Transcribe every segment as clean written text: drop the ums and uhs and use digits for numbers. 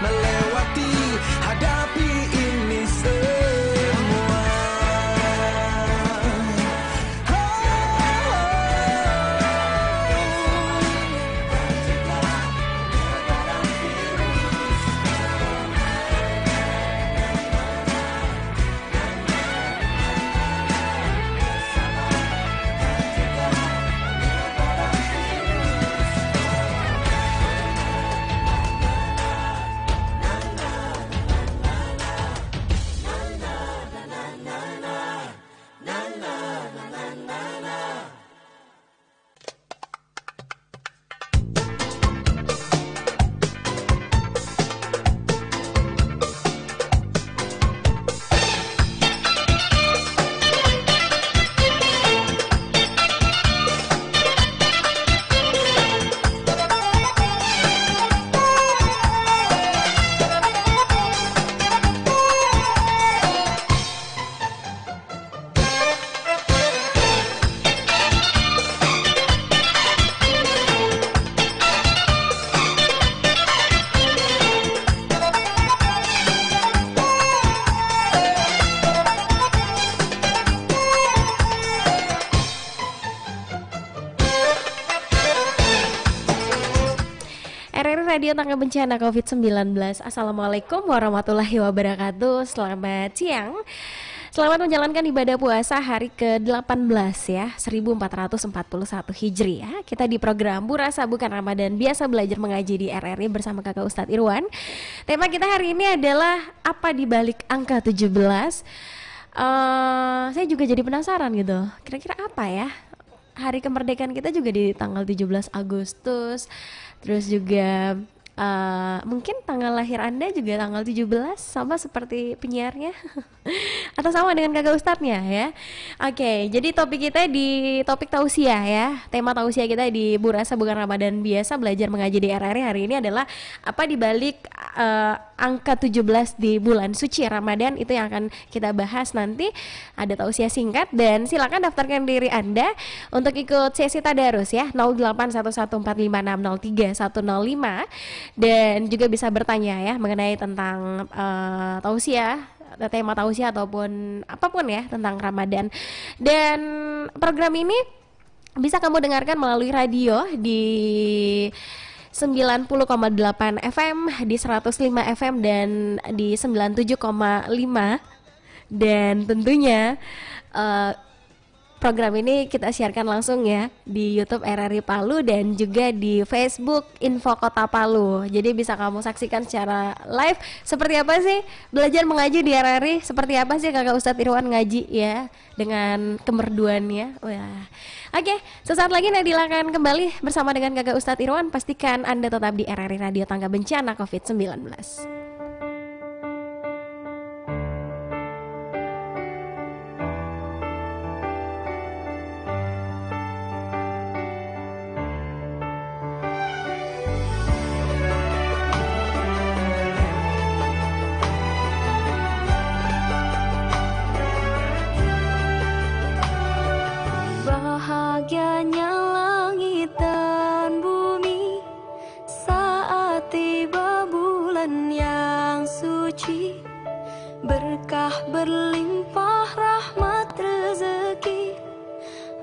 melewati, hadapi ini semua. RRI Radio Tangga Bencana COVID-19. Assalamualaikum warahmatullahi wabarakatuh. Selamat siang. Selamat menjalankan ibadah puasa hari ke-18 ya, 1441 Hijri ya. Kita di program Burasa Bukan Ramadan, biasa belajar mengaji di RRI bersama Kakak Ustadz Irwan. Tema kita hari ini adalah apa di balik angka 17. Saya juga jadi penasaran gitu. Kira-kira apa ya? Hari kemerdekaan kita juga di tanggal 17 Agustus. Terus juga mungkin tanggal lahir Anda juga tanggal 17, sama seperti penyiarnya atau sama dengan kakak ustadznya ya. Oke, jadi topik kita di topik tausiah ya. Tema tausiah kita di Burasa Bukan Ramadan, biasa belajar mengaji di RRI hari ini adalah apa dibalik angka 17 di bulan suci Ramadan. Itu yang akan kita bahas nanti. Ada tausiah singkat dan silakan daftarkan diri Anda untuk ikut sesi tadarus ya, 081145603105. Dan juga bisa bertanya ya mengenai tentang tausiah, tema tausiah ataupun apapun ya tentang Ramadan. Dan program ini bisa kamu dengarkan melalui radio di 90,8 FM, di 105 FM dan di 97,5. Dan tentunya program ini kita siarkan langsung ya di YouTube RRI Palu dan juga di Facebook Info Kota Palu. Jadi bisa kamu saksikan secara live seperti apa sih belajar mengaji di RRI, seperti apa sih Kakak Ustadz Irwan ngaji ya dengan kemerduannya. Wah. Oke, sesaat lagi Nadila akan kembali bersama dengan Kakak Ustadz Irwan. Pastikan Anda tetap di RRI Radio Tangga Bencana COVID-19. Bahagianya langit dan bumi saat tiba bulan yang suci, berkah berlimpah, rahmat rezeki,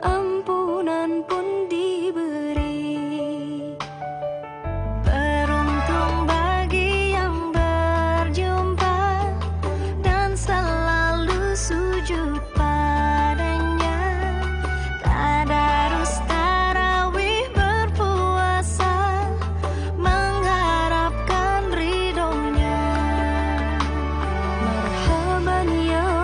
ampunan pun diberi. Beruntung bagi yang berjumpa dan selalu sujud padanya. Tadarus tarawih berpuasa mengharapkan ridhonya. Marhaban ya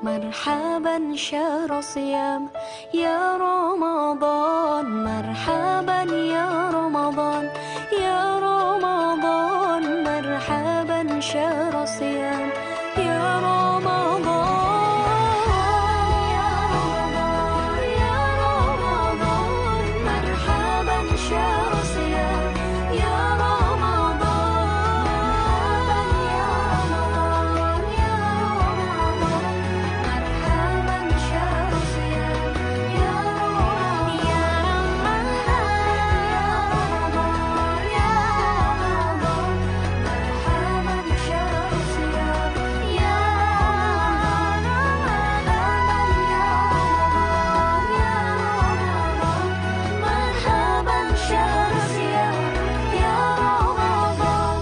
مرحبا شهر صيام يا رمضان مرحبا يا رمضان يا رمضان مرحبا شهر صيام يا رمضان يا رمضان يا رمضان مرحبا شهر صيام يا رمضان يا رمضان يا رمضان مرحبا شهر صيام يا رمضان يا رمضان يا رمضان مرحبا شهر صيام يا مرحبا شهر صيام يا رمضان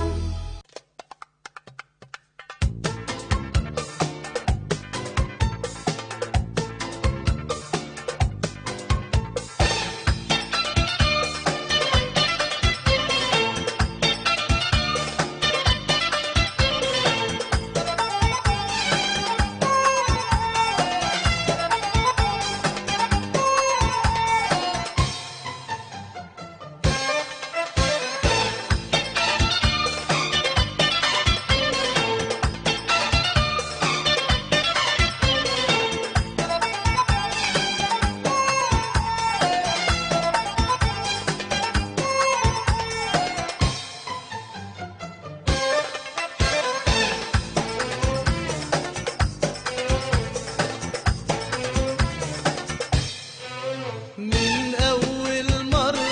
من أول مرة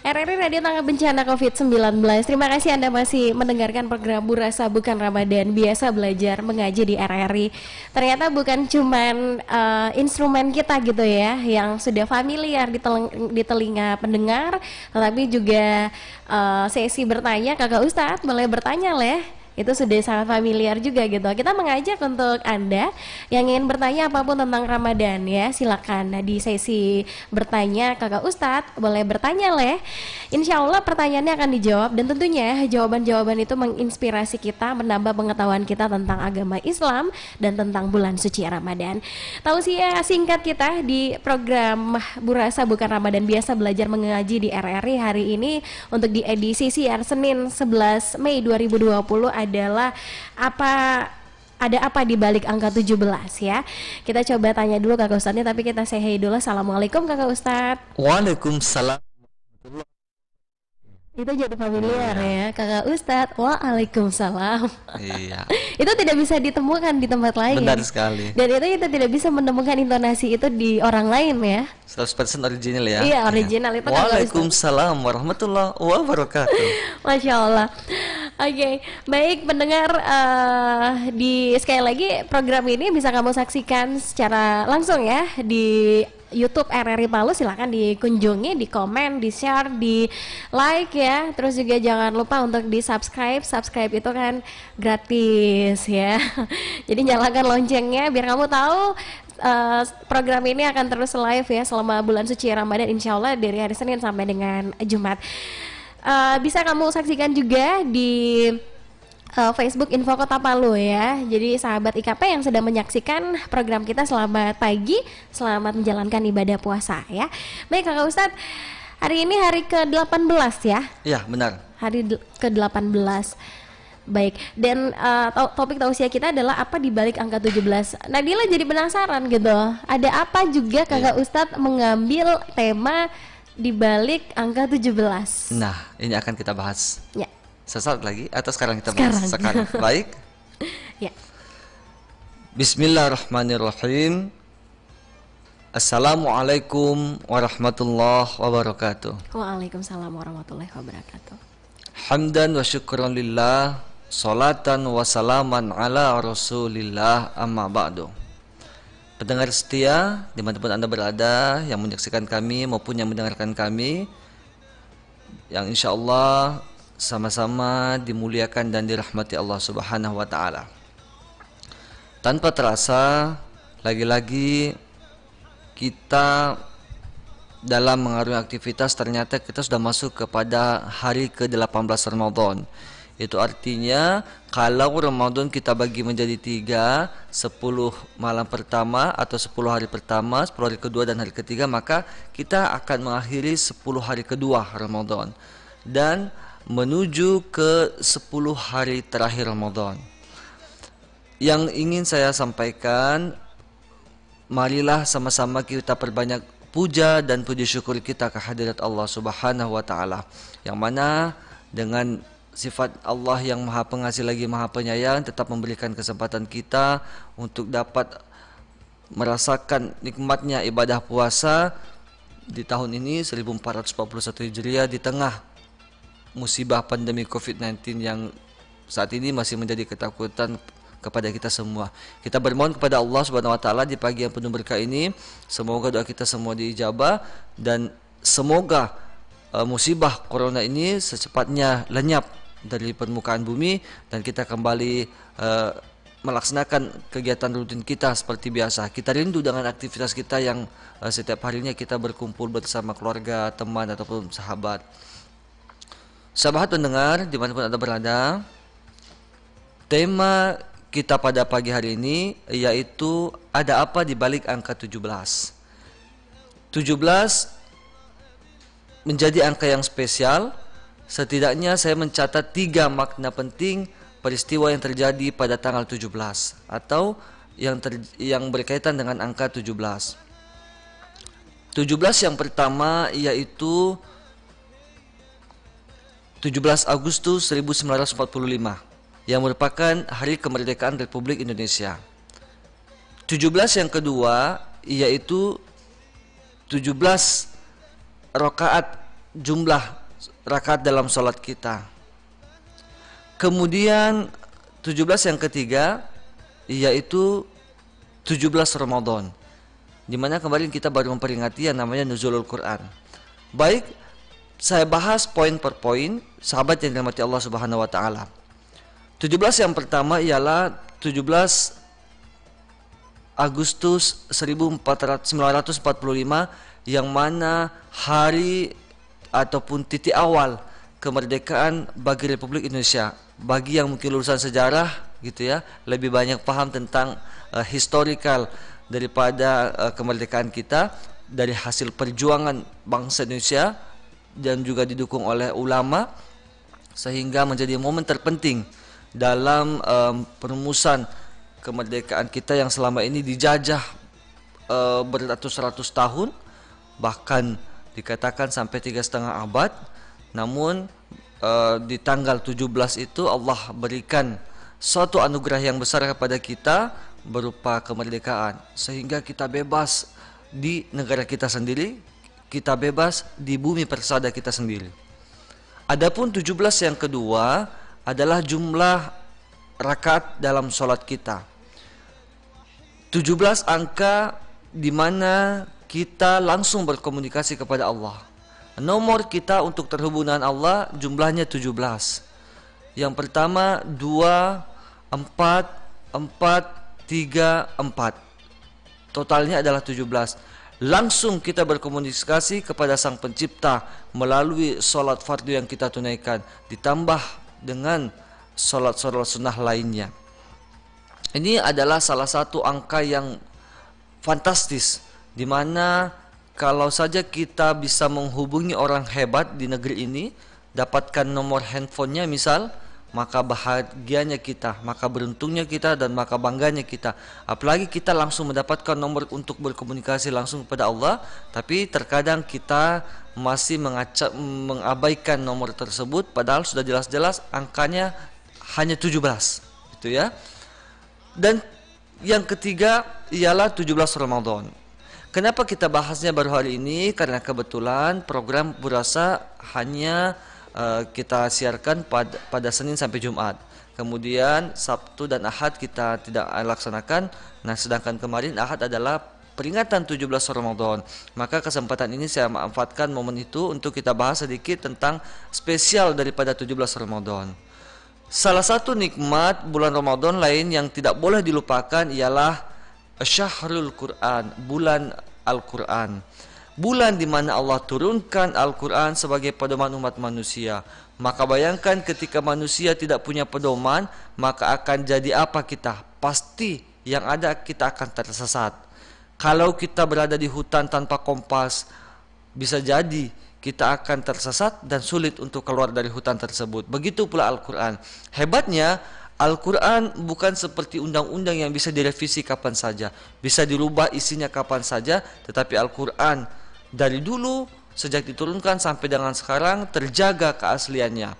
RRI Radio Tangga Bencana COVID-19. Terima kasih Anda masih mendengarkan program Burasa Bukan Ramadan, biasa belajar mengaji di RRI. Ternyata bukan cuman instrumen kita gitu ya yang sudah familiar di telinga pendengar, tetapi juga sesi bertanya. Kakak Ustadz boleh bertanya leh. Itu sudah sangat familiar juga gitu. Kita mengajak untuk Anda yang ingin bertanya apapun tentang Ramadan ya, silakan. Nah, di sesi bertanya Kakak Ustadz boleh bertanya leh. Insya Allah pertanyaannya akan dijawab dan tentunya jawaban-jawaban itu menginspirasi kita, menambah pengetahuan kita tentang agama Islam dan tentang bulan suci Ramadan. Tausiah singkat kita di program Burasa Bukan Ramadan, biasa belajar mengaji di RRI hari ini untuk di edisi siar Senin 11 Mei 2020 adalah ada apa di balik angka 17 ya. Kita coba tanya dulu Kakak Ustadznya, tapi kita say hey dulu. Assalamualaikum Kakak Ustadz. Waalaikumsalam. Itu jadi familiar ya Kakak Ustadz. Waalaikumsalam. Iya, Itu tidak bisa ditemukan di tempat lain. benar sekali. Dan itu kita tidak bisa menemukan intonasi itu di orang lain ya. 100% original ya. Iya, original itu Kakak Ustadz. Waalaikumsalam warahmatullahi wabarakatuh. Masya Allah. Oke, baik pendengar, sekali lagi program ini bisa kamu saksikan secara langsung ya di YouTube RRI Palu. Silakan dikunjungi, di komen, di share, di like ya. Terus juga jangan lupa untuk di subscribe. Subscribe itu kan gratis ya. Jadi nyalakan loncengnya biar kamu tahu program ini akan terus live ya selama bulan suci Ramadan, insya Allah dari hari Senin sampai dengan Jumat. Bisa kamu saksikan juga di Facebook Info Kota Palu ya. Jadi sahabat IKP yang sedang menyaksikan program kita, selamat pagi, selamat menjalankan ibadah puasa ya. Baik Kakak Ustadz, hari ini hari ke-18 ya? Iya, benar. Hari ke-18. Baik, dan topik tausiah kita adalah apa di balik angka 17. Nadila jadi penasaran gitu. Ada apa juga Kakak Ustadz mengambil tema di balik angka 17? Nah, ini akan kita bahas Ya. sesaat lagi atau sekarang kita bahas? Sekarang. Baik. Ya. Bismillahirrahmanirrahim. Assalamualaikum warahmatullahi wabarakatuh. Waalaikumsalam warahmatullahi wabarakatuh. Hamdan wa syukran lillah, salatan wa salaman ala rasulillah, amma ba'du. Pendengar setia dimanapun Anda berada, yang menyaksikan kami maupun yang mendengarkan kami, yang insya Allah sama-sama dimuliakan dan dirahmati Allah Subhanahu wa Ta'ala. Tanpa terasa, lagi-lagi kita dalam mengarungi aktivitas, ternyata kita sudah masuk kepada hari ke-18 Ramadan, Itu artinya kalau Ramadan kita bagi menjadi 3, 10 malam pertama atau 10 hari pertama, 10 hari kedua dan hari ketiga, maka kita akan mengakhiri 10 hari kedua Ramadan dan menuju ke 10 hari terakhir Ramadan. Yang ingin saya sampaikan, marilah sama-sama kita perbanyak puja dan puji syukur kita ke hadirat Allah Subhanahu wa taala, yang mana dengan sifat Allah yang Maha Pengasih lagi Maha Penyayang tetap memberikan kesempatan kita untuk dapat merasakan nikmatnya ibadah puasa di tahun ini 1441 Hijriah di tengah musibah pandemi COVID-19 yang saat ini masih menjadi ketakutan kepada kita semua. Kita bermohon kepada Allah Subhanahu wa taala di pagi yang penuh berkah ini, semoga doa kita semua diijabah dan semoga musibah corona ini secepatnya lenyap dari permukaan bumi dan kita kembali melaksanakan kegiatan rutin kita seperti biasa. Kita rindu dengan aktivitas kita yang setiap harinya kita berkumpul bersama keluarga, teman ataupun sahabat. Sahabat pendengar dimanapun Anda berada, tema kita pada pagi hari ini yaitu ada apa di balik angka 17. 17 menjadi angka yang spesial. Setidaknya saya mencatat 3 makna penting peristiwa yang terjadi pada tanggal 17 atau yang berkaitan dengan angka 17. 17 yang pertama yaitu 17 Agustus 1945 yang merupakan hari kemerdekaan Republik Indonesia. 17 yang kedua yaitu 17 rakaat jumlah rakaat dalam sholat kita. Kemudian 17 yang ketiga yaitu 17 Ramadan, di mana kemarin kita baru memperingati yang namanya Nuzulul Quran. Baik, saya bahas poin per poin, sahabat yang dirahmati Allah Subhanahu wa taala. 17 yang pertama ialah 17 Agustus 1945 yang mana hari ataupun titik awal kemerdekaan bagi Republik Indonesia. Bagi yang mungkin lulusan sejarah gitu ya, lebih banyak paham tentang historical daripada kemerdekaan kita dari hasil perjuangan bangsa Indonesia dan juga didukung oleh ulama, sehingga menjadi momen terpenting dalam perumusan kemerdekaan kita yang selama ini dijajah beratus-ratus tahun, bahkan dikatakan sampai 3,5 abad. Namun di tanggal 17 itu Allah berikan suatu anugerah yang besar kepada kita berupa kemerdekaan, sehingga kita bebas di negara kita sendiri, kita bebas di bumi persada kita sendiri. Adapun 17 yang kedua adalah jumlah rakaat dalam sholat kita. 17 angka di mana kita langsung berkomunikasi kepada Allah. Nomor kita untuk terhubung dengan Allah jumlahnya 17. Yang pertama 2, 4, 4, 3, 4. Totalnya adalah 17. Langsung kita berkomunikasi kepada Sang Pencipta melalui sholat fardu yang kita tunaikan, ditambah dengan sholat-sholat sunnah lainnya. Ini adalah salah satu angka yang fantastis, di mana kalau saja kita bisa menghubungi orang hebat di negeri ini, dapatkan nomor handphonenya misal, maka bahagianya kita, maka beruntungnya kita, dan maka bangganya kita. Apalagi kita langsung mendapatkan nomor untuk berkomunikasi langsung kepada Allah, tapi terkadang kita masih mengabaikan nomor tersebut, padahal sudah jelas-jelas angkanya hanya 17, gitu ya. Dan yang ketiga ialah 17 Ramadan. Kenapa kita bahasnya baru hari ini? Karena kebetulan program Burasa hanya kita siarkan pada Senin sampai Jumat. Kemudian Sabtu dan Ahad kita tidak laksanakan. Nah, sedangkan kemarin Ahad adalah peringatan 17 Ramadan. Maka kesempatan ini saya manfaatkan momen itu untuk kita bahas sedikit tentang spesial daripada 17 Ramadan. Salah satu nikmat bulan Ramadan lain yang tidak boleh dilupakan ialah Syahrul Quran, bulan Al-Quran. bulan di mana Allah turunkan Al-Quran sebagai pedoman umat manusia. Maka bayangkan ketika manusia tidak punya pedoman, maka akan jadi apa kita? Pasti yang ada kita akan tersesat. Kalau kita berada di hutan tanpa kompas, bisa jadi kita akan tersesat dan sulit untuk keluar dari hutan tersebut. Begitu pula Al-Quran. Hebatnya, Al-Quran bukan seperti undang-undang yang bisa direvisi kapan saja, bisa dirubah isinya kapan saja, tetapi Al-Quran dari dulu sejak diturunkan sampai dengan sekarang terjaga keasliannya,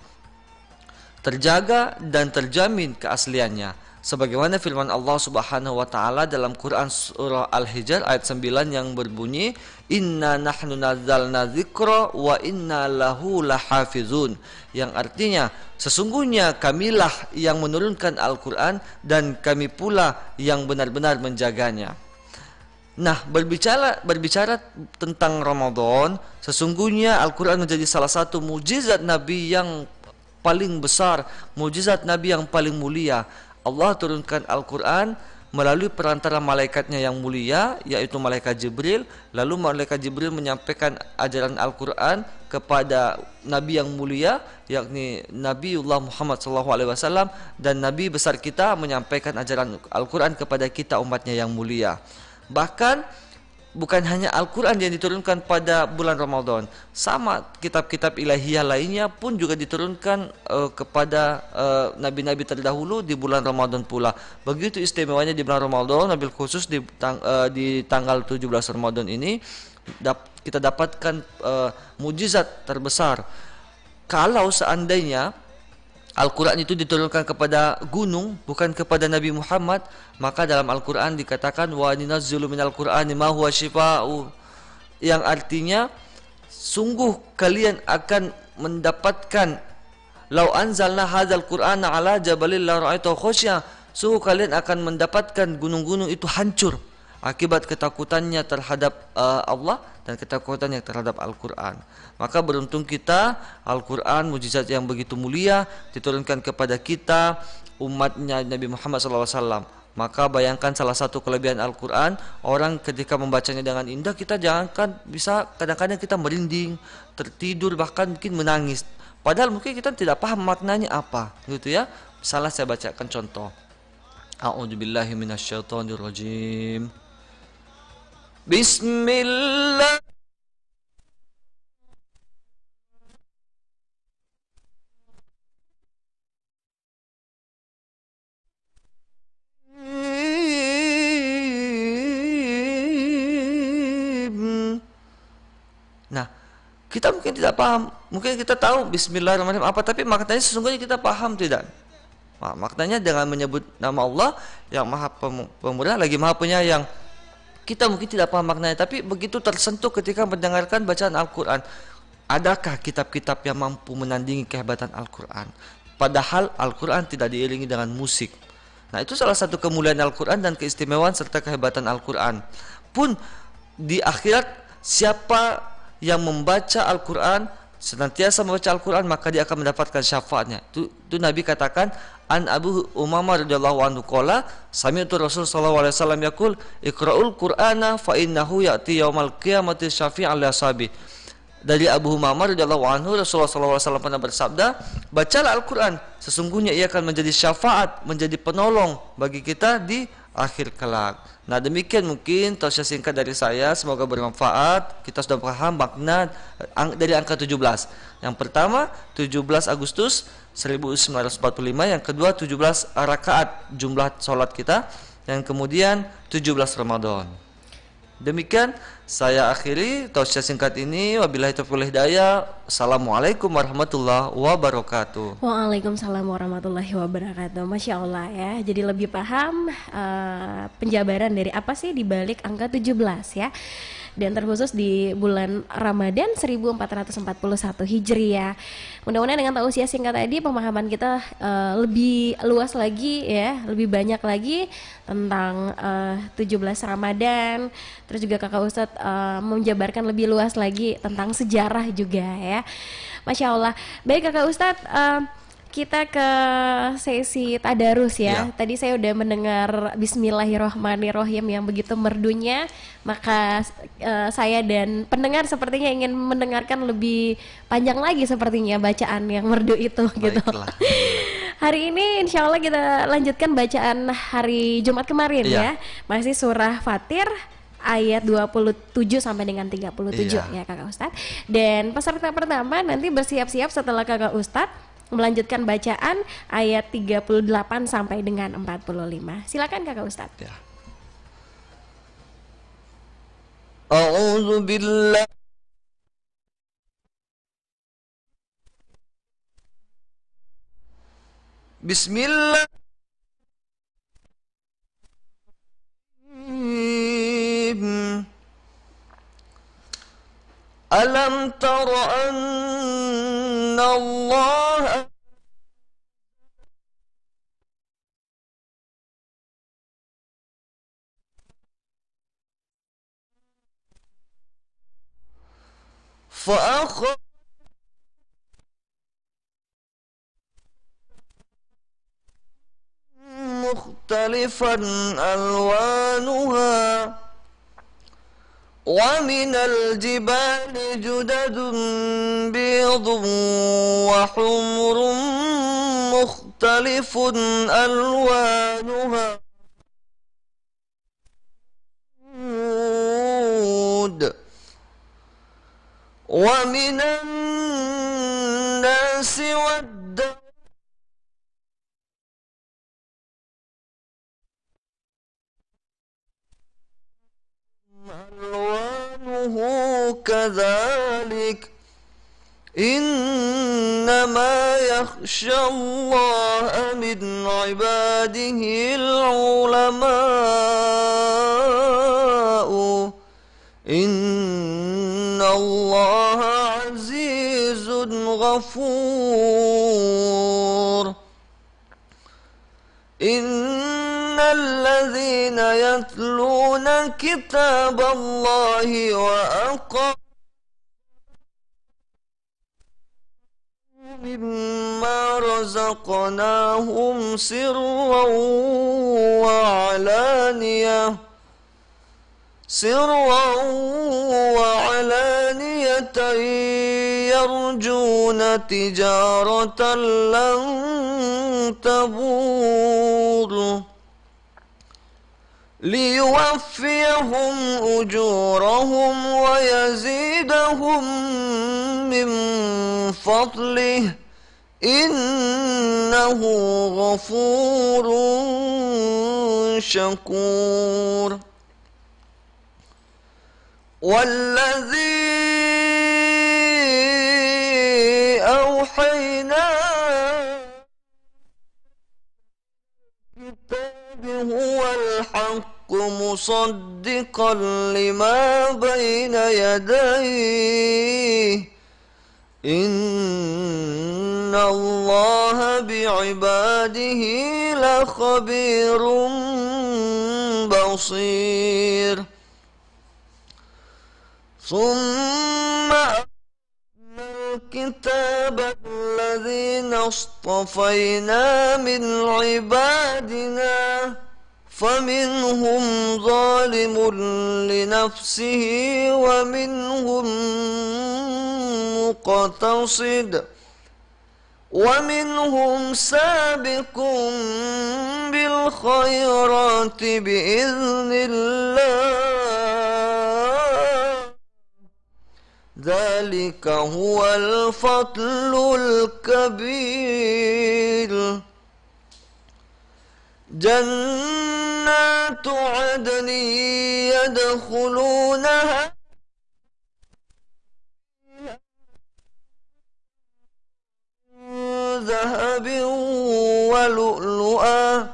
terjaga dan terjamin keasliannya, sebagaimana firman Allah Subhanahu wa taala dalam Quran surah Al-Hijr ayat 9 yang berbunyi, inna nahnu nazzalna dzikra wa inna lahu lahafizun, yang artinya sesungguhnya kamilah yang menurunkan Al-Quran dan kami pula yang benar-benar menjaganya. Nah, berbicara tentang Ramadan, sesungguhnya Al-Quran menjadi salah satu mukjizat Nabi yang paling besar, mukjizat Nabi yang paling mulia. Allah turunkan Al-Quran melalui perantara malaikatnya yang mulia, yaitu malaikat Jibril. Lalu malaikat Jibril menyampaikan ajaran Al-Quran kepada Nabi yang mulia, yakni Nabiullah Muhammad SAW, dan Nabi besar kita menyampaikan ajaran Al-Quran kepada kita umatnya yang mulia. Bahkan bukan hanya Al-Quran yang diturunkan pada bulan Ramadan, sama kitab-kitab ilahiyah lainnya pun juga diturunkan kepada nabi-nabi terdahulu di bulan Ramadan pula. Begitu istimewanya di bulan Ramadan, nabil khusus di tanggal 17 Ramadan ini kita dapatkan mujizat terbesar. Kalau seandainya Al-Quran itu diturunkan kepada gunung, bukan kepada Nabi Muhammad, maka dalam Al-Quran dikatakan wa ninazzilu minal Qur'ani ma huwa shifaa'u, yang artinya sungguh kalian akan mendapatkan lau anzalna hadzal Qur'ana ala jabalil la ra'aitahu khashya, sungguh kalian akan mendapatkan gunung-gunung itu hancur akibat ketakutannya terhadap Allah dan ketakutannya terhadap Al-Quran. Maka beruntung kita, Al-Quran mujizat yang begitu mulia diturunkan kepada kita umatnya Nabi Muhammad SAW. Maka bayangkan salah satu kelebihan Al-Quran, orang ketika membacanya dengan indah, kita jangankan bisa kadang-kadang kita merinding, tertidur, bahkan mungkin menangis. Padahal mungkin kita tidak paham maknanya apa, gitu ya. Salah saya bacakan contoh. A'udzubillahi minasyaitonirrajim. Bismillah. Nah, kita mungkin tidak paham, mungkin kita tahu Bismillahirrahmanirrahim apa, tapi maknanya sesungguhnya kita paham tidak? Nah, maknanya dengan menyebut nama Allah yang Maha Pemurah lagi Maha Penyayang. Kita mungkin tidak paham maknanya, tapi begitu tersentuh ketika mendengarkan bacaan Al-Quran. Adakah kitab-kitab yang mampu menandingi kehebatan Al-Quran? Padahal Al-Quran tidak diiringi dengan musik. Nah, itu salah satu kemuliaan Al-Quran dan keistimewaan serta kehebatan Al-Quran. Pun di akhirat, siapa yang membaca Al-Quran, senantiasa membaca Al-Quran, maka dia akan mendapatkan syafaatnya. Itu Nabi katakan, an Abu Umamah radhiyallahu anhu qala sami'tu Rasul sallallahu alaihi wasallam yaqul iqra'ul Qur'ana fa innahu ya'ti yaumal qiyamati syafi'an li ashabi. Dari Abu Umamah radhiyallahu anhu, Rasulullah sallallahu alaihi wasallam pernah bersabda, bacalah Al-Quran, sesungguhnya ia akan menjadi syafaat, menjadi penolong bagi kita di akhir kelak. Nah, demikian mungkin tausiah singkat dari saya, semoga bermanfaat. Kita sudah paham makna dari angka 17. Yang pertama 17 Agustus 1945, yang kedua 17 rakaat jumlah sholat kita, yang kemudian 17 Ramadan. Demikian saya akhiri tausiah singkat ini. Wabillahi taufiq wal hidayah. Assalamualaikum warahmatullahi wabarakatuh. Waalaikumsalam warahmatullahi wabarakatuh. Masya Allah ya. Jadi lebih paham penjabaran dari apa sih dibalik angka 17 ya. Dan terkhusus di bulan Ramadan 1441 Hijriah. Mudah-mudahan dengan tausiah singkat tadi pemahaman kita lebih luas lagi ya, lebih banyak lagi tentang 17 Ramadan. Terus juga Kakak Ustadz menjabarkan lebih luas lagi tentang sejarah juga ya. Masya Allah. Baik Kakak Ustadz, kita ke sesi tadarus ya. Iya. Tadi saya udah mendengar Bismillahirrohmanirrohim yang begitu merdunya, maka saya dan pendengar sepertinya ingin mendengarkan lebih panjang lagi sepertinya bacaan yang merdu itu gitu. Baiklah. Hari ini insya Allah kita lanjutkan bacaan hari Jumat kemarin Iya. ya. Masih surah Fatir ayat 27 sampai dengan 37 Iya. ya Kakak Ustadz. Dan peserta pertama nanti bersiap-siap setelah Kakak Ustadz melanjutkan bacaan ayat 38 sampai dengan 45. Silakan Kakak Ustadz. Ya. A'udzu billah. Bismillah. Alam tara anna Allah فأخذ مختلفا ألوانها ومن الجبال جدد بيض وحمر مختلف ألوانها ومن الناس والدواب ألوانه كذلك إنما يخشى الله من عباده العلماء إن الله عزيز غفور إن الذين يتلون كتاب الله وأقاموا مما رزقناهم سرا وعلانية يرجون تجارة لن تبور ليوفيهم أجورهم ويزيدهم من فضله إنه غفور شكور والذي أوحينا الكتاب هو الحق مصدقا لما بين يديه إن الله بعباده لخبير بصير ثم أخذنا الكتاب الذين اصطفينا من عبادنا فمنهم ظالم لنفسه ومنهم مقتصد ومنهم سابق بالخيرات بإذن الله ذلك هو الفضل الكبير جنات عدن يدخلونها ذهب ولؤلؤا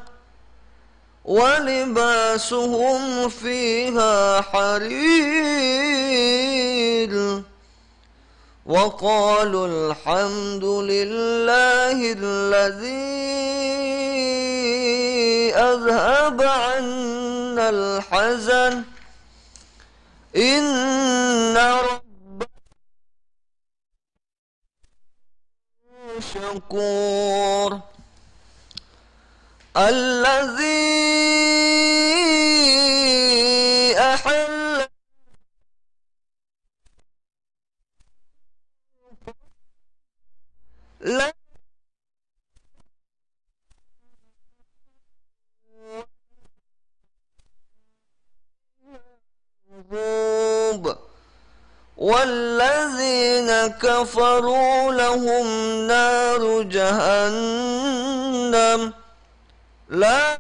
ولباسهم فيها حرير وقالوا الحمد لله الذي أذهب عنا الحزن إن ربنا شكور الذي أحل لهم والذين كفروا لهم نار جهنم لا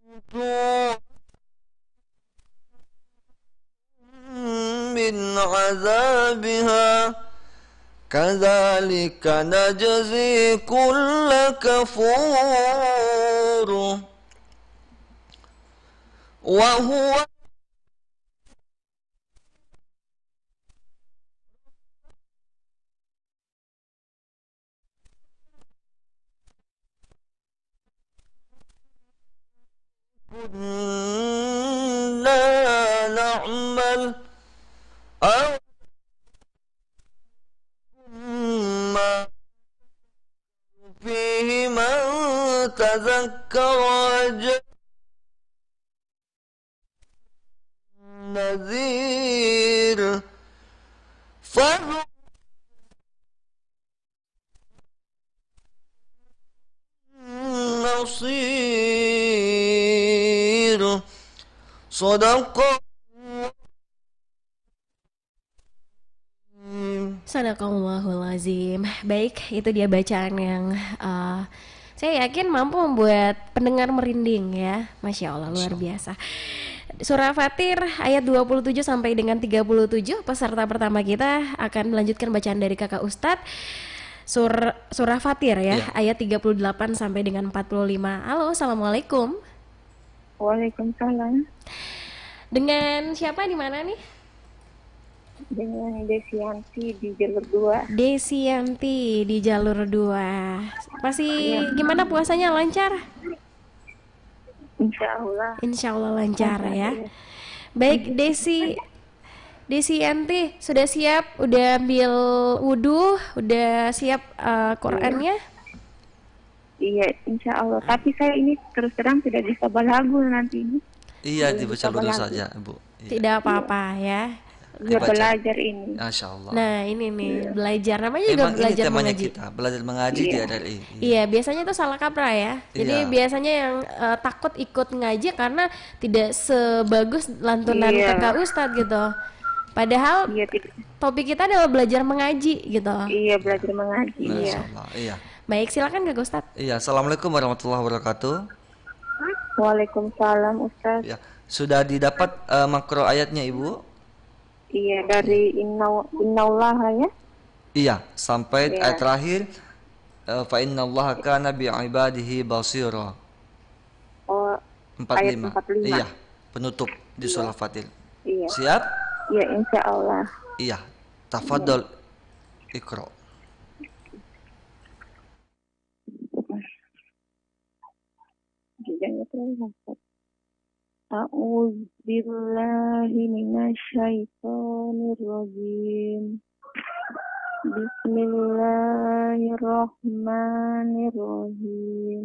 يموتون من عذابها كذلك نجزي كل كفور وهو كنا نعمل أو ما فيه من تذكر وجاء النذير فالنصير صدق Sadaqallahul azim. Baik, itu dia bacaan yang saya yakin mampu membuat pendengar merinding ya. Masya Allah, luar biasa. Surah Fatir ayat 27 sampai dengan 37. Peserta pertama kita akan melanjutkan bacaan dari Kakak Ustadz. Surah Fatir ya, ayat 38 sampai dengan 45. Halo, Assalamualaikum. Waalaikumsalam. Dengan siapa di mana nih? Dengan Desianti di jalur 2. Desianti di jalur 2. Masih gimana puasanya, lancar? Insya Allah. Insya Allah lancar ya. Baik, Desianti sudah siap? Udah ambil wudhu? Udah siap Qurannya? Iya, insya Allah. Tapi saya ini terus terang tidak bisa balagu nanti ini. Iya, dibaca dulu saja, Bu. Iya. Tidak apa-apa ya. Ya, belajar ini. Masya Allah. Nah ini nih belajar, namanya juga Emang ini belajar temanya mengaji. kita, belajar mengaji di RRI. Iya, biasanya itu salah kaprah ya. Jadi Iya. biasanya yang takut ikut ngaji karena tidak sebagus lantunan Iya. kakak Ustadz gitu. Padahal Iya, tidak. topik kita adalah belajar mengaji gitu. Iya, belajar mengaji. Masya Iya. Allah. Iya. Baik, silakan Kak Ustadz. Iya, Assalamualaikum warahmatullahi wabarakatuh. Waalaikumsalam, Ustaz. Ya, sudah didapat makro ayatnya, Ibu? Iya, dari innaullaha ya. Iya, sampai Iya. ayat terakhir fa innallaha kana bi'ibadihi basira. Oh, 45. ayat 45. Iya, penutup di surah Fatir. Iya. Siap? Iya, insya Allah. Iya. Tafadhol Iqra. Jangan terlalu. A'udzubillahi minasyaitonirrajim. Bismillahirrahmanirrahim.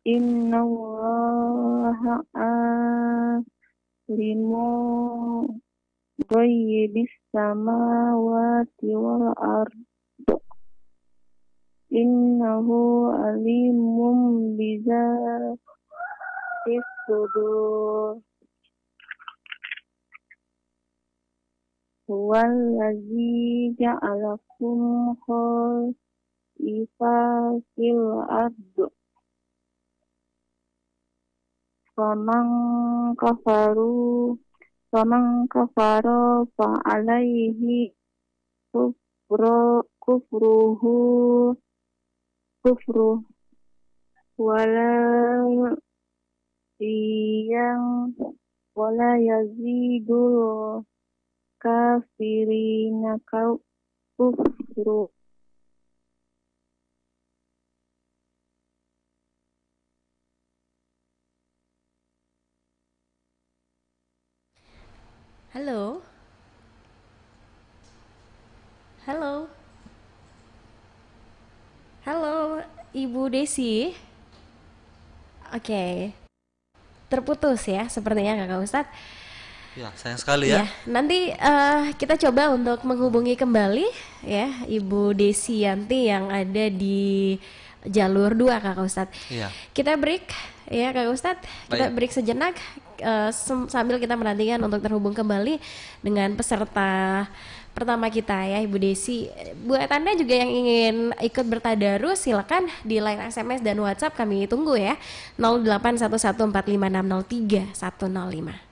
Innallaha alimu ghaibis samawati wal ardh. Innahu alimum bizatis sudur. Huwallazi ja'alakum khalifatil ardh. Faman kafara fa alaihi kufru wala yazidul kafirina kufru. Halo. Halo. Halo, Ibu Desi. Oke. Terputus ya sepertinya Kakak Ustadz. Ya, sayang sekali ya. Ya, nanti kita coba untuk menghubungi kembali ya Ibu Desi Yanti yang ada di jalur 2 Kakak Ustadz. Iya. Kita break ya Kakak Ustadz. Kita Baik. break sejenak sambil kita menantikan untuk terhubung kembali dengan peserta pertama kita ya Ibu Desi. Buat Anda juga yang ingin ikut bertadarus silakan di line SMS dan WhatsApp kami tunggu ya. 081145603105.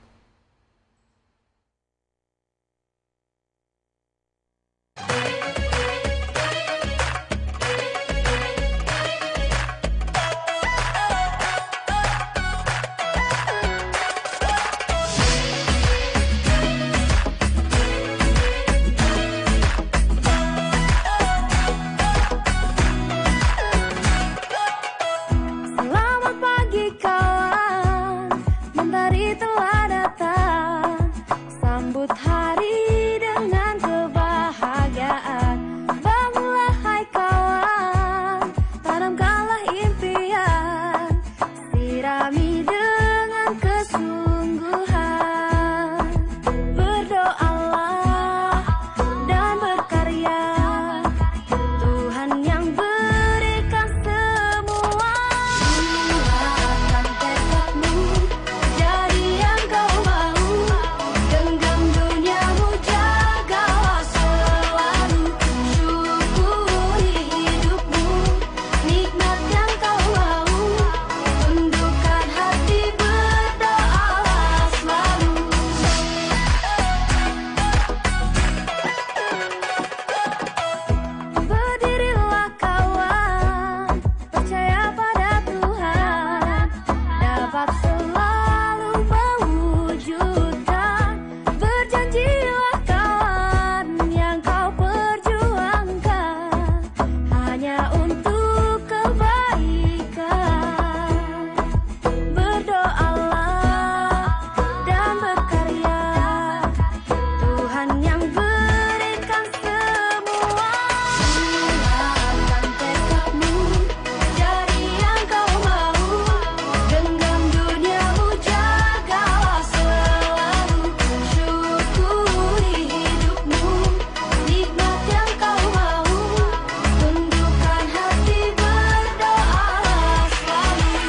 Selamat pagi kawan, mentari telah datang. Sambut hari dengan kebahagiaan. Bangunlah hai kawan, tanamkanlah impian. Sirami dengan kesungguhan. Berdoalah dan berkarya. Tuhan yang berikan semua. Buatkan tekadmu jadi yang kau mau. Genggam duniamu jagalah selalu. Syukuri hidupmu, nikmat yang kau mau. Tundukkan hati, berdoalah selalu. Berdirilah kawan, percaya pada Tuhan, dapat selalu mewujudkan. Berjanjilah kawan yang kau perjuangkan, hanya untuk kebaikan. Berdoalah dan berkarya, Tuhan yang berikan semua. Buatkan tekadmu jadi yang kau mau. Genggam duniamu jagalah selalu. Syukuri hidupmu, nikmat yang kau mau. Tundukkan hati, berdoalah selalu.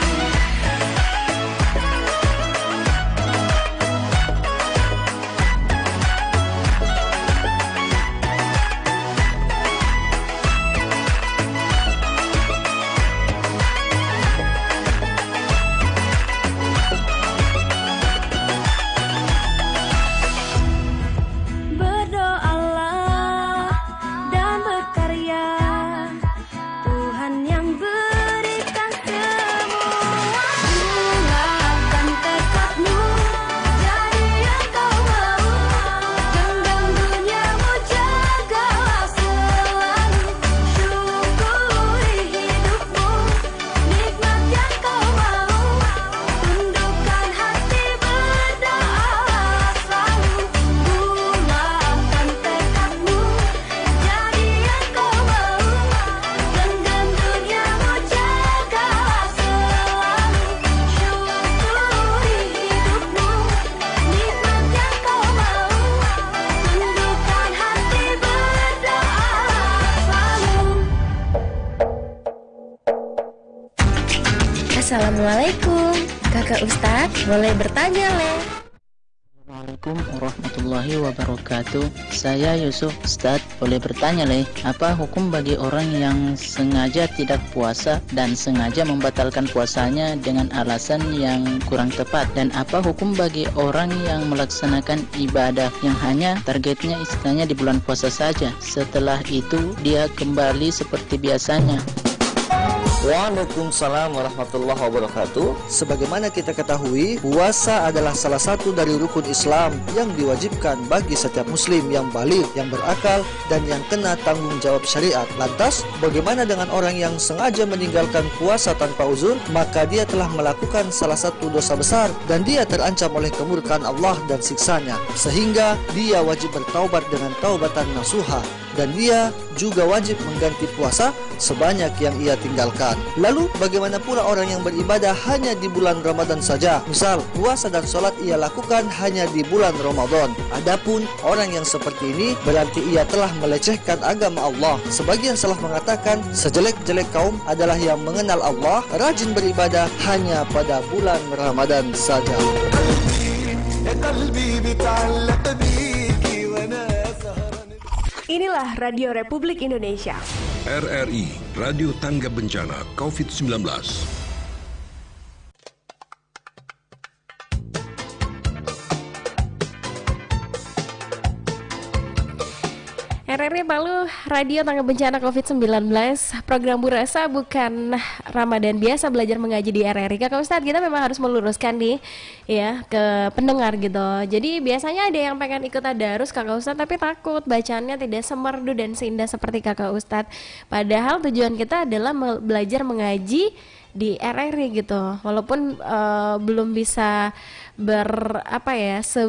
Berdoalah dan berkarya, Tuhan yang berikan semua. Buatkan tekadmu jadi yang kau mau. Genggam duniamu jagalah selalu. Syukuri hidupmu, nikmat yang kau mau. Tundukkan hati, berdoalah selalu. Buatkan tekadmu jadi yang kau mau. Genggam duniamu jagalah selalu. Syukuri hidupmu, nikmat yang kau mau. Tundukkan hati, berdoalah selalu. Assalamualaikum Kakak Ustadz, boleh bertanya Le? Assalamualaikum warahmatullahi wabarakatuh. Saya Yusuf. Ustadz, boleh bertanya apa hukum bagi orang yang sengaja tidak puasa dan sengaja membatalkan puasanya dengan alasan yang kurang tepat? Dan apa hukum bagi orang yang melaksanakan ibadah yang hanya targetnya istilahnya di bulan puasa saja, setelah itu dia kembali seperti biasanya? Waalaikumsalam warahmatullahi wabarakatuh. Sebagaimana kita ketahui, puasa adalah salah satu dari rukun Islam yang diwajibkan bagi setiap muslim yang baligh, yang berakal, dan yang kena tanggung jawab syariat. Lantas, bagaimana dengan orang yang sengaja meninggalkan puasa tanpa uzur? Maka dia telah melakukan salah satu dosa besar dan dia terancam oleh kemurkaan Allah dan siksanya, sehingga dia wajib bertaubat dengan taubatan nasuha. dan dia juga wajib mengganti puasa sebanyak yang ia tinggalkan. Lalu bagaimana pula orang yang beribadah hanya di bulan Ramadan saja? Misal, puasa dan sholat ia lakukan hanya di bulan Ramadan. Adapun orang yang seperti ini berarti ia telah melecehkan agama Allah. Sebagian salaf mengatakan sejelek-jelek kaum adalah yang mengenal Allah, rajin beribadah hanya pada bulan Ramadan saja. Inilah Radio Republik Indonesia. RRI, Radio Tangga Bencana COVID-19. RRI Palu, Radio Tangga Bencana COVID-19. Program Burasa bukan Ramadan biasa belajar mengaji di RRI. Kakak Ustadz, kita memang harus meluruskan nih ya ke pendengar gitu. Jadi biasanya ada yang pengen ikut tadarus Kakak Ustadz, tapi takut bacaannya tidak semerdu dan seindah seperti Kakak Ustadz. Padahal tujuan kita adalah belajar mengaji di RRI gitu. Walaupun belum bisa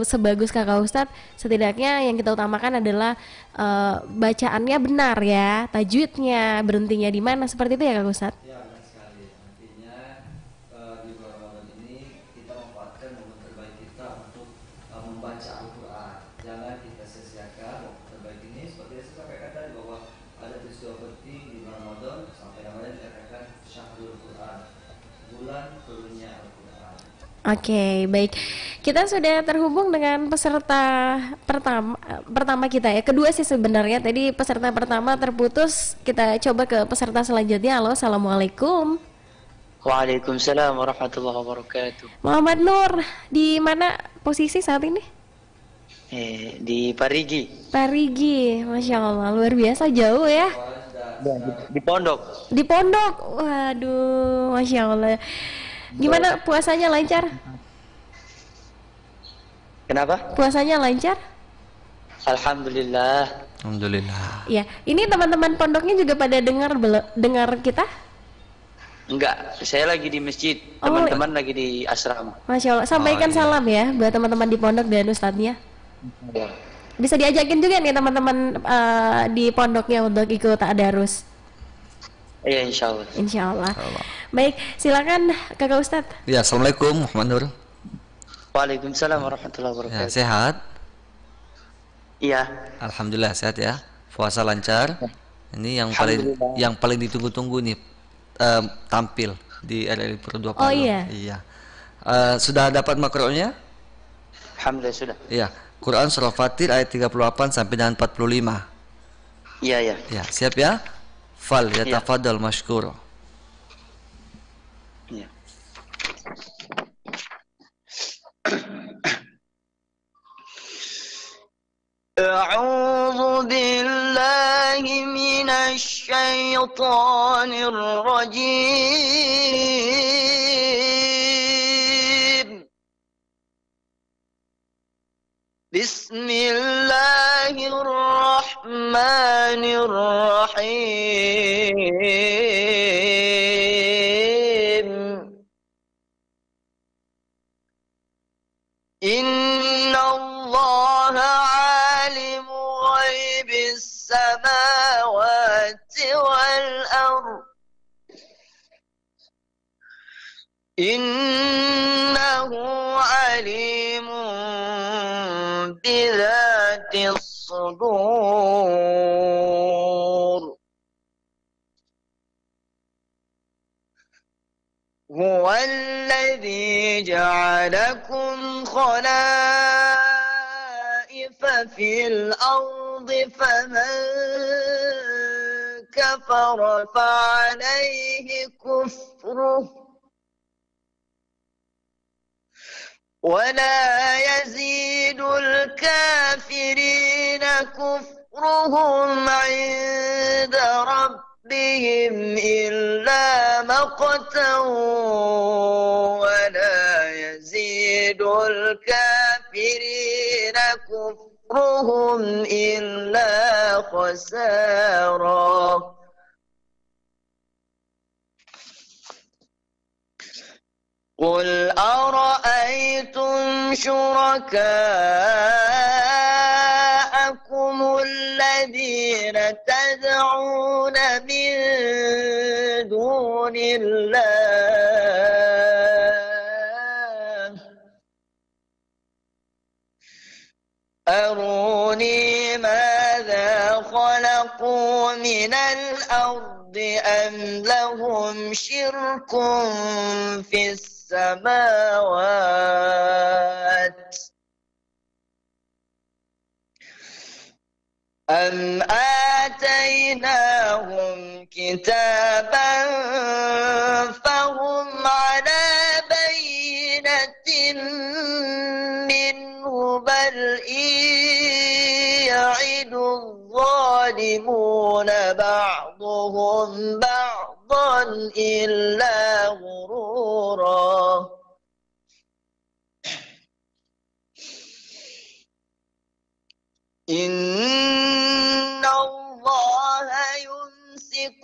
sebagus Kakak Ustadz, setidaknya yang kita utamakan adalah bacaannya benar ya, tajwidnya, berhentinya di mana, seperti itu ya Kakak Ustadz. Ya, benar sekali. Nantinya di bulan Ramadan ini kita memanfaatkan momen terbaik kita untuk membaca Al-Quran. Jangan kita sia-siakan waktu terbaik ini. Seperti yang saya sampaikan tadi bahwa ada peristiwa penting di bulan Ramadan, sampai namanya dikatakan Syahrul Quran, bulan turunnya Al-Quran. Oke, baik. Kita sudah terhubung dengan peserta pertama kita ya. Kedua sih sebenarnya. Tadi peserta pertama terputus. Kita coba ke peserta selanjutnya. Halo, assalamualaikum. Waalaikumsalam warahmatullahi wabarakatuh. Muhammad Nur, di mana posisi saat ini? Di Parigi. Parigi, masya Allah, luar biasa jauh ya. Di Pondok. Di Pondok, waduh, masya Allah. Gimana puasanya, lancar? Kenapa? Puasanya lancar? Alhamdulillah. Alhamdulillah. Ya, ini teman-teman pondoknya juga pada dengar kita? Enggak, saya lagi di masjid, Oh, teman-teman lagi di asrama. Masya Allah, sampaikan salam ya buat teman-teman di pondok dan ustadznya. Bisa diajakin juga nih teman-teman di pondoknya untuk ikut tadarus. Iya, insya Allah. Insya Allah. Baik, silakan Kakak Ustadz. Ya, assalamualaikum Muhammad Nur. Waalaikumsalam warahmatullahi wabarakatuh. Ya, sehat? Iya. Alhamdulillah sehat ya. Puasa lancar. Ini yang paling ditunggu-tunggu nih, tampil di RRI Pro 2 Palu. Oh iya. Iya. Sudah dapat makronya? Alhamdulillah sudah. Iya. Quran surah Fatir ayat 38 sampai dengan 45. Iya, iya. Ya, siap ya? Fal yatafadhal mashkur. Iya. أعوذ بالله من الشيطان الرجيم بسم الله الرحمن الرحيم إن الله عالم غيب السماوات والأرض إنه عليم بذات الصدور هو الذي جعلكم خلائف في الأرض فمن كفر فعليه كفره ولا يزيد الكافرين كفرهم عند ربهم إلا مقتا ولا يزيد الكافرين كفرهم إلا خسارا قل أرأيتم شركاءكم الذين دون الله أروني ماذا خلقوا من الأرض أم لهم شرك في السماوات أم آتيناهم كتابا فهم على بينة منه بل إن يعد الظالمون بعضهم بعضا إلا غرورا إن الله يمسك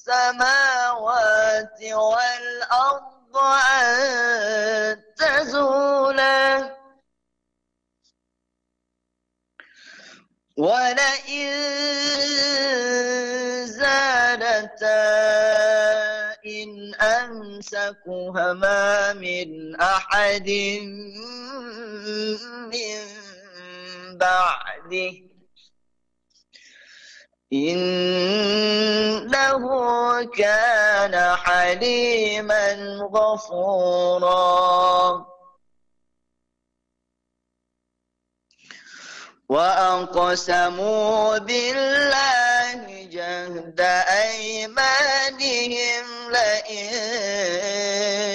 السماوات والأرض أن تزولا ولئن زالتا إن أمسكهما من أحد من بعده إنه كان حليما غفورا وأقسموا بالله جهد أيمانهم لئن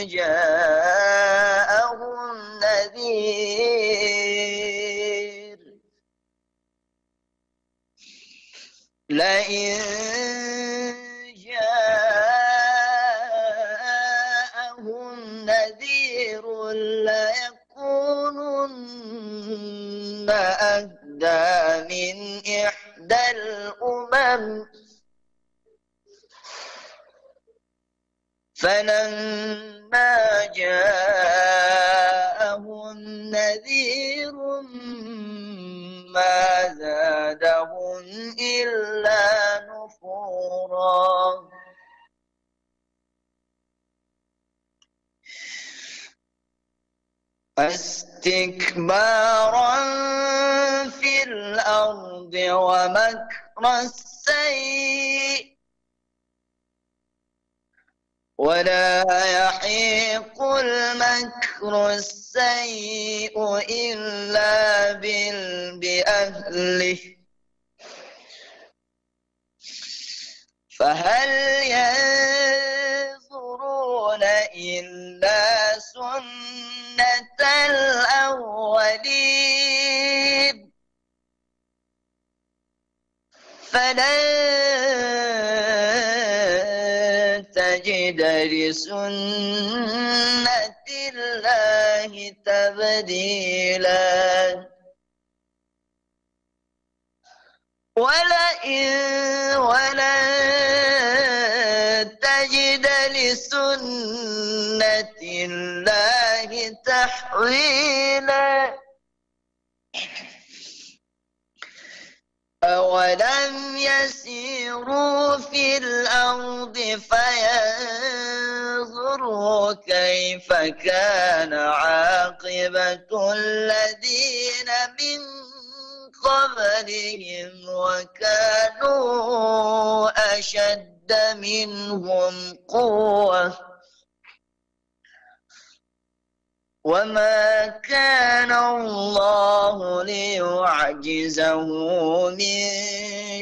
جاءهم نذير لئن جاءهم نذير ليكونن أهدى من إحدى الأمم فلما جاءهم نذير ما زادهم إلا نفورا استكبارا في الأرض ومكر السيء ولا يحيق المكر السيء إلا بأهله فهل ينظرون إلا سنة الأولين فلن تجد لسنة الله تبديلا ولن تجد لسنة الله تحويلا أولم يسيروا في الأرض فينظروا كيف كان عاقبة الذين من قبلهم وكانوا أشد منهم قوة وما كان الله ليعجزه من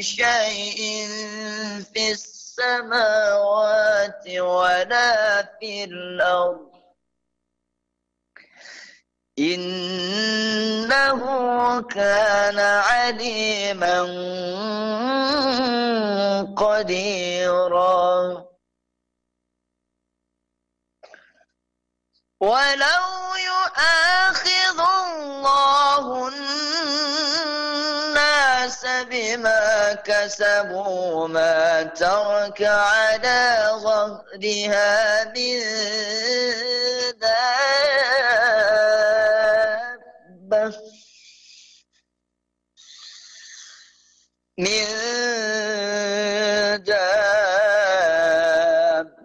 شيء في السماوات ولا في الأرض إنه كان عليما قديرا ولو يؤاخذ الله الناس بما كسبوا ما ترك على ظهرها من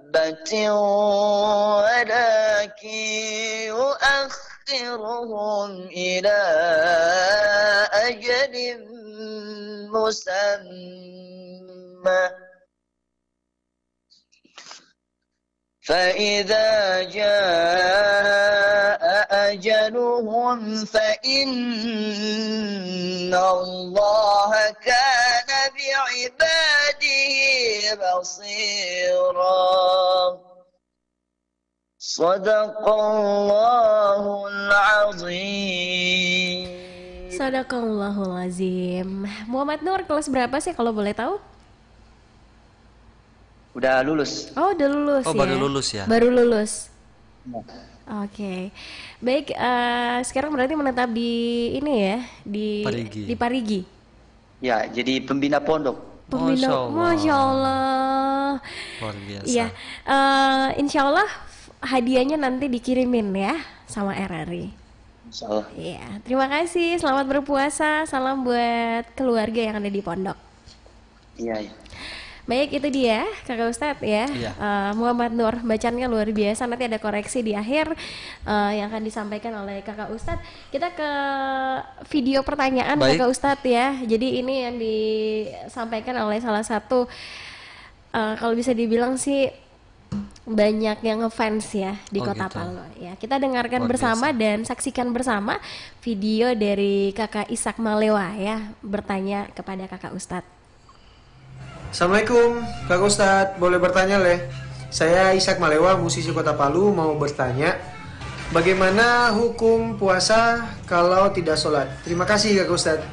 دابة يؤخرهم إلى أجل مسمى فإذا جاء أجلهم فإن الله كان بعباده بصيرا صدق الله العظيم. Sadaqallahul azim. Muhammad Nur kelas berapa sih kalau boleh tahu? Udah lulus. Oh, udah lulus ya. baru lulus ya. Baru lulus. Oke. Baik, sekarang berarti menetap di ini ya, di Parigi. Di Parigi. Ya, jadi pembina pondok. Pembina, Masya Allah. Luar biasa. Iya, insya Allah hadiahnya nanti dikirimin ya sama RRI. Insya Allah. Iya, terima kasih. Selamat berpuasa. Salam buat keluarga yang ada di pondok. Iya. Baik, itu dia Kakak Ustadz ya. Iya. Muhammad Nur, bacaannya luar biasa. Nanti ada koreksi di akhir yang akan disampaikan oleh Kakak Ustadz. Kita ke video pertanyaan. Baik. Kakak Ustadz ya. Jadi ini yang disampaikan oleh salah satu kalau bisa dibilang sih banyak yang ngefans ya di Kota gitu. Palu ya. Kita dengarkan Luar bersama biasa. dan saksikan bersama video dari Kakak Ishak Malewa ya, bertanya kepada Kakak Ustadz. Assalamualaikum, Kak Ustadz. Boleh bertanya, Leh? Saya Ishak Malewa, musisi Kota Palu, mau bertanya bagaimana hukum puasa kalau tidak sholat? Terima kasih, Kak Ustadz.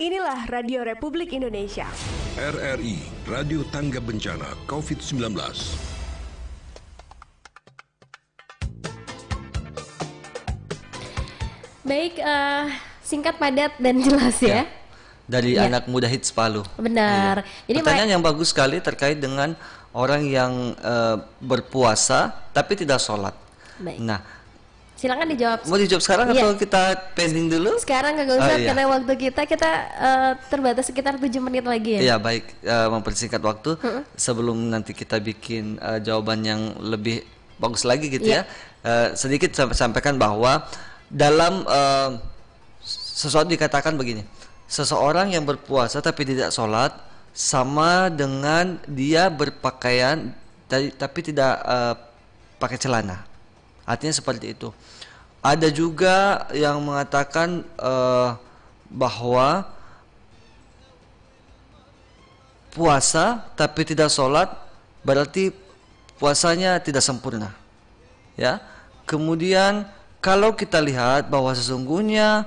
Inilah Radio Republik Indonesia. RRI, Radio Tangga Bencana COVID-19. Baik, singkat, padat, dan jelas ya. Dari Ya. anak muda hits Palu. Benar. Jadi Pertanyaan yang bagus sekali terkait dengan orang yang berpuasa tapi tidak sholat. Baik. Nah, silakan dijawab. mau dijawab sekarang Iya. atau kita pending dulu? Sekarang Kakak Ustadz, iya. karena waktu kita terbatas sekitar 7 menit lagi ya. Iya, baik, mempersingkat waktu sebelum nanti kita bikin jawaban yang lebih bagus lagi gitu Iya. ya. Sedikit sampaikan bahwa dalam sesuatu dikatakan begini, seseorang yang berpuasa tapi tidak sholat sama dengan dia berpakaian tapi tidak pakai celana. Artinya seperti itu. Ada juga yang mengatakan bahwa puasa tapi tidak sholat berarti puasanya tidak sempurna, ya. Kemudian kalau kita lihat bahwa sesungguhnya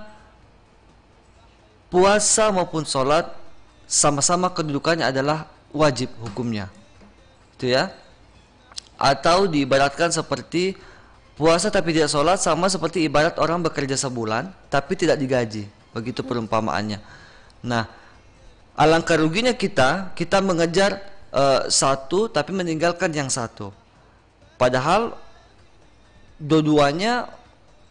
puasa maupun sholat sama-sama kedudukannya adalah wajib hukumnya, itu ya. Atau diibaratkan seperti puasa tapi tidak sholat sama seperti ibarat orang bekerja sebulan tapi tidak digaji, begitu perumpamaannya. Nah, alangkah ruginya kita mengejar satu tapi meninggalkan yang satu. Padahal dua-duanya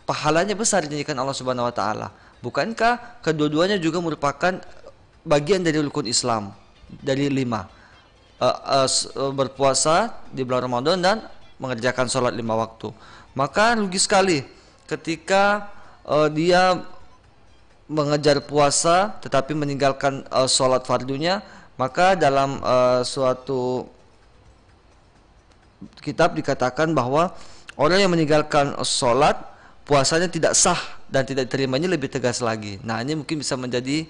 pahalanya besar dijadikan Allah Subhanahu wa taala. Bukankah kedua-duanya juga merupakan bagian dari rukun Islam dari 5? Berpuasa di bulan Ramadan dan mengerjakan sholat 5 waktu. Maka rugi sekali ketika dia mengejar puasa tetapi meninggalkan sholat fardunya. Maka dalam suatu kitab dikatakan bahwa orang yang meninggalkan sholat puasanya tidak sah dan tidak diterimanya lebih tegas lagi. Nah, ini mungkin bisa menjadi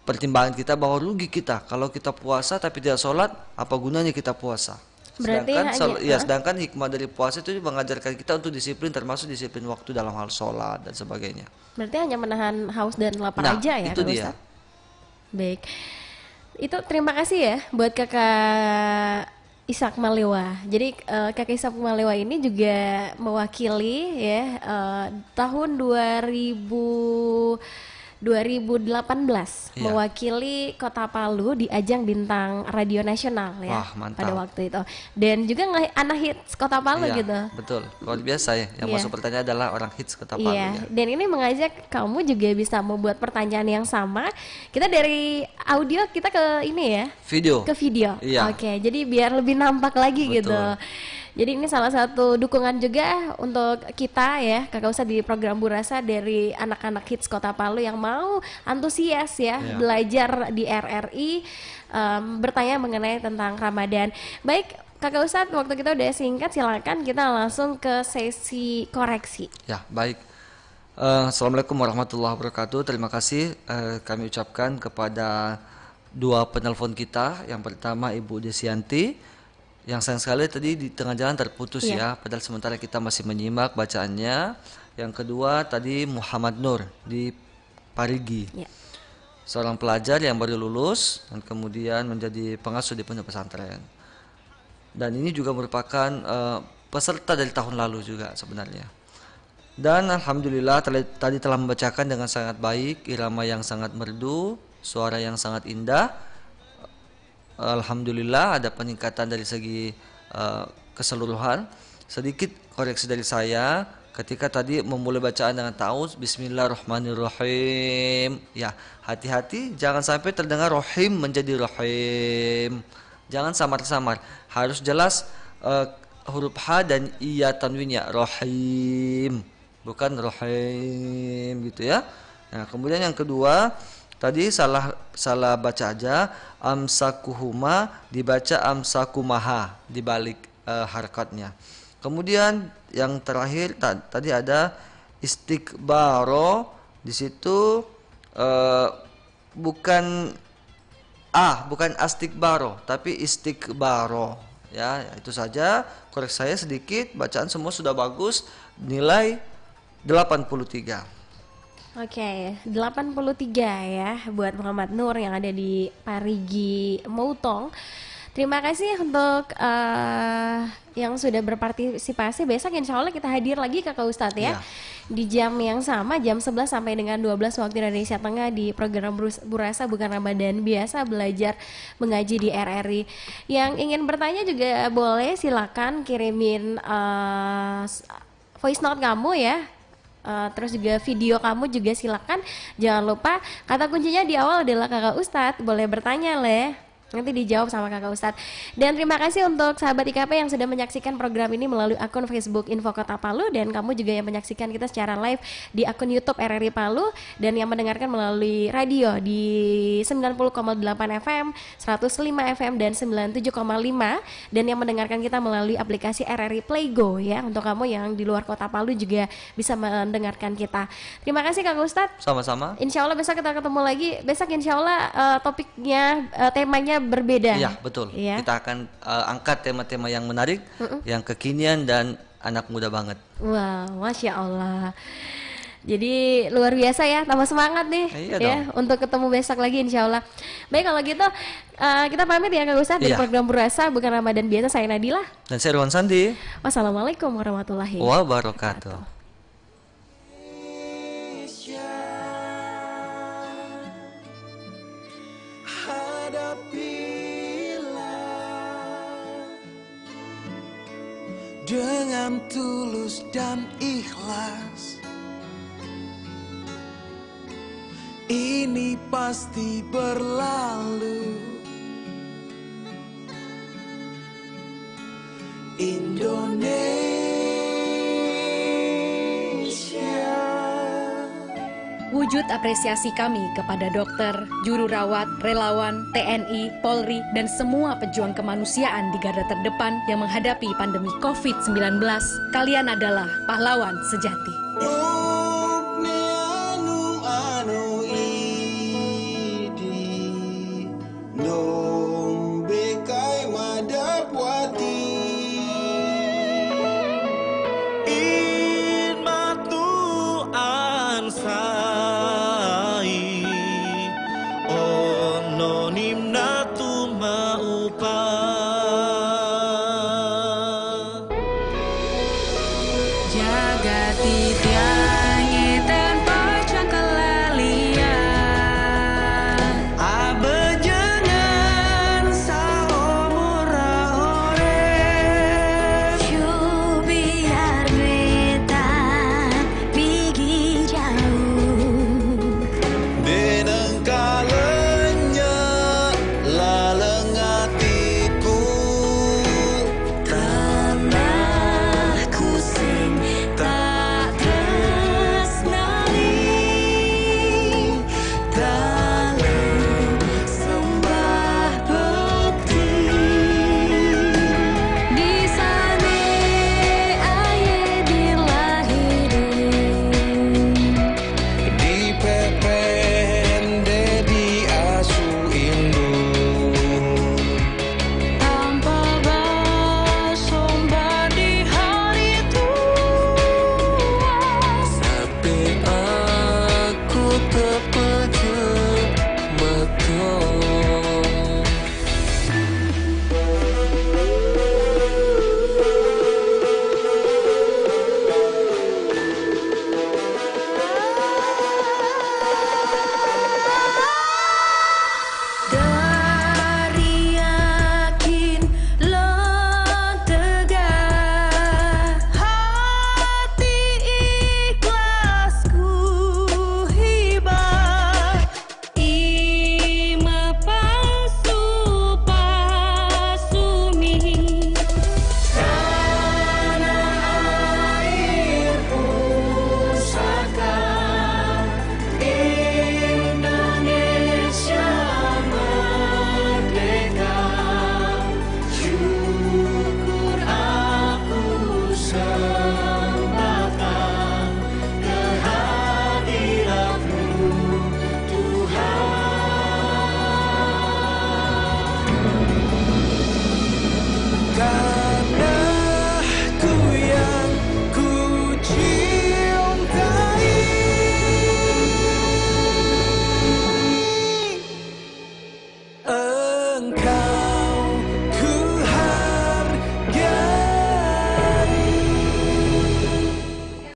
pertimbangan kita bahwa rugi kita kalau kita puasa tapi tidak sholat, apa gunanya kita puasa? Berarti Sedangkan hikmah dari puasa itu mengajarkan kita untuk disiplin, termasuk disiplin waktu dalam hal sholat dan sebagainya. Berarti hanya menahan haus dan lapar Nah, aja ya, itu Kak dia. Ustadz? Baik. Itu terima kasih ya buat Kakak Ishak Malewa. Jadi Kakak Ishak Malewa ini juga mewakili ya tahun 2013 2018 Iya. mewakili Kota Palu di ajang Bintang Radio Nasional ya. Wah, mantap. pada waktu itu. Dan juga anak hits Kota Palu Iya, gitu. betul. Luar biasa ya. Yang Iya. masuk pertanyaan adalah orang hits Kota Palu Iya, ya. dan ini mengajak kamu juga bisa membuat pertanyaan yang sama. Kita dari audio kita ke ini ya. Video. Ke video. Iya. Oke, jadi biar lebih nampak lagi Betul. gitu. Jadi ini salah satu dukungan juga untuk kita ya, Kakak Ustadz di program Burasa dari anak-anak hits Kota Palu yang mau antusias ya Iya. belajar di RRI, bertanya mengenai tentang Ramadan. Baik, Kakak Ustadz, waktu kita udah singkat, silakan kita langsung ke sesi koreksi. Ya, baik. Assalamualaikum warahmatullahi wabarakatuh. Terima kasih kami ucapkan kepada dua penelpon kita. Yang pertama Ibu Desianti, yang sayang sekali tadi di tengah jalan terputus Iya. ya, padahal sementara kita masih menyimak bacaannya. Yang kedua tadi Muhammad Nur di Parigi, Ya. seorang pelajar yang baru lulus dan kemudian menjadi pengasuh di pondok pesantren. Dan ini juga merupakan peserta dari tahun lalu juga sebenarnya. Dan alhamdulillah tadi telah membacakan dengan sangat baik, irama yang sangat merdu, suara yang sangat indah. Alhamdulillah ada peningkatan dari segi keseluruhan. Sedikit koreksi dari saya ketika tadi memulai bacaan dengan ta'awudz bismillahirrahmanirrahim. Ya, hati-hati jangan sampai terdengar rohim menjadi rohim. Jangan samar-samar, harus jelas huruf H dan iya tanwinnya, rohim, bukan rohim gitu ya. Nah, kemudian yang kedua tadi salah baca aja, amsakuhuma dibaca amsakumaha dibalik harakatnya. Kemudian yang terakhir tadi ada istiqbaro, di situ bukan astikbaro tapi istiqbaro ya. Itu saja koreksi saya sedikit, bacaan semua sudah bagus, nilai 83. Oke, 83 ya buat Muhammad Nur yang ada di Parigi Moutong. Terima kasih untuk yang sudah berpartisipasi. Besok insya Allah kita hadir lagi Kakak Ustadz ya. Iya. Di jam yang sama, jam 11 sampai dengan 12 waktu Indonesia Tengah di program Burasa Bukan Ramadan Biasa Belajar Mengaji di RRI. Yang ingin bertanya juga boleh, silakan kirimin voice note kamu ya. Terus juga video kamu juga silakan. Jangan lupa kata kuncinya di awal adalah Kakak Ustadz. Boleh bertanya nanti dijawab sama Kakak Ustadz. Dan terima kasih untuk sahabat IKP yang sudah menyaksikan program ini melalui akun Facebook Info Kota Palu, dan kamu juga yang menyaksikan kita secara live di akun YouTube RRI Palu, dan yang mendengarkan melalui radio di 90,8 FM, 105 FM dan 97,5, dan yang mendengarkan kita melalui aplikasi RRI Playgo ya. Untuk kamu yang di luar Kota Palu juga bisa mendengarkan kita. Terima kasih Kakak Ustadz. Sama-sama. Insya Allah besok kita ketemu lagi. Besok insya Allah topiknya, temanya berbeda. Iya, betul. Iya. Kita akan angkat tema-tema yang menarik, yang kekinian dan anak muda banget. Wah, Masya Allah. Jadi luar biasa ya, tambah semangat nih Iya ya dong. untuk ketemu besok lagi insya Allah. Baik, kalau gitu kita pamit ya Kak Ustadz dari Iya. program Burasa Bukan Ramadan Biasa. Saya Nadila. Dan saya Irwan Sandi. Wassalamualaikum warahmatullahi Wabarakatuh. Dengan tulus dan ikhlas, ini pasti berlalu. Indonesia. Wujud apresiasi kami kepada dokter, juru rawat, relawan, TNI, Polri, dan semua pejuang kemanusiaan di garda terdepan yang menghadapi pandemi COVID-19. Kalian adalah pahlawan sejati. Nimna tu maupa